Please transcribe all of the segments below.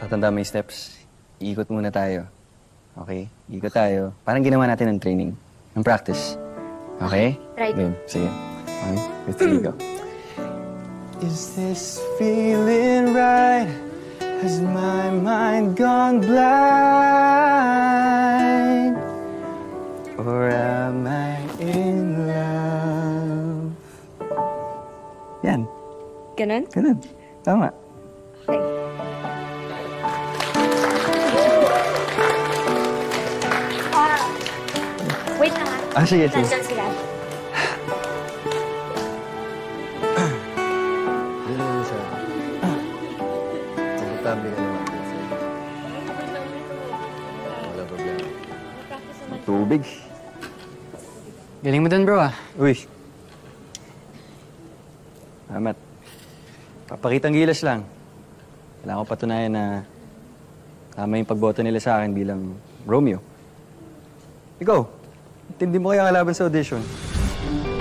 tatanda mo yung steps. Iikot muna tayo. Okay? Iikot tayo. Parang ginawa natin ng training. Ng practice. Okay? Right. Game. Sige. 1, 2, 3, go. Is this feeling right? Has my mind gone blind? Or am I in love? Yan. Ganun? Ganun. Tama. Okay. Wait lang ha. Sige, sige. Nandiyan sila. Komportable ka naman. Wala problema. Tubig. Galing mo dun, bro, ah. Uy. Amat. Papakitang gilas lang. Kailangan ko patunayan na tama yung pagboto nila sa akin bilang Romeo. Ikaw, tindi mo kaya kalaban sa audition.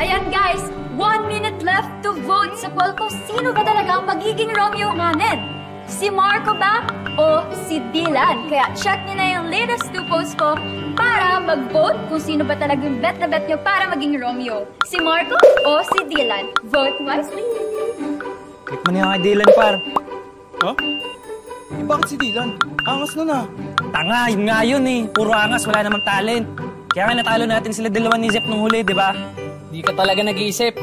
Ayan guys, 1 minute left to vote sa poll ko. Sino ba talaga ang magiging Romeo namin? Si Marco ba o si Dylan? Kaya check nyo na yung latest 2 posts ko para mag-vote kung sino ba talaga yung bet na bet nyo para maging Romeo. Si Marco o si Dylan? Vote wisely. Click mo na yung kay Dylan, par. Huh? Eh, bakit si Dylan? Angas na na. Tanga, yun nga yun eh. Puro angas, wala namang talent. Kaya nga natalo natin sila dalawa ni Zep nung huli, di ba? Di ka talaga nag-iisip.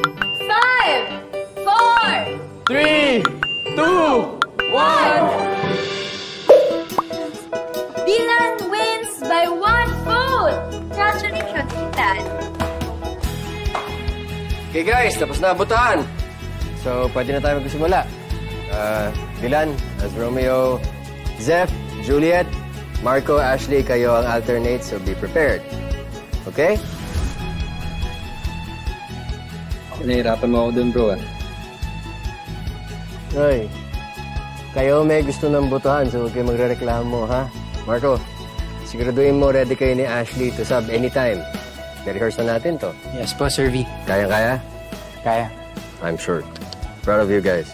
5, 4, 3, 2, 1! Dylan wins by 1 vote! Congratulations, Dad. Okay guys, tapos na ang botohan. So, pwede na tayo magsimula. Dylan, as Romeo, Zeph, Juliet, Marco, Ashley, kayo ang alternate, so be prepared. Okay? Nahihirapan mo ako dun, bro, ah. Hoy, kayo may gusto ng botohan, so huwag kayo magre-reklamo, ha? Marco, siguraduhin mo ready kayo ni Ashley to sub anytime. Na-rehearse na natin to. Yes po, Sir V. Kaya-kaya? Kaya. I'm sure. Proud of you guys.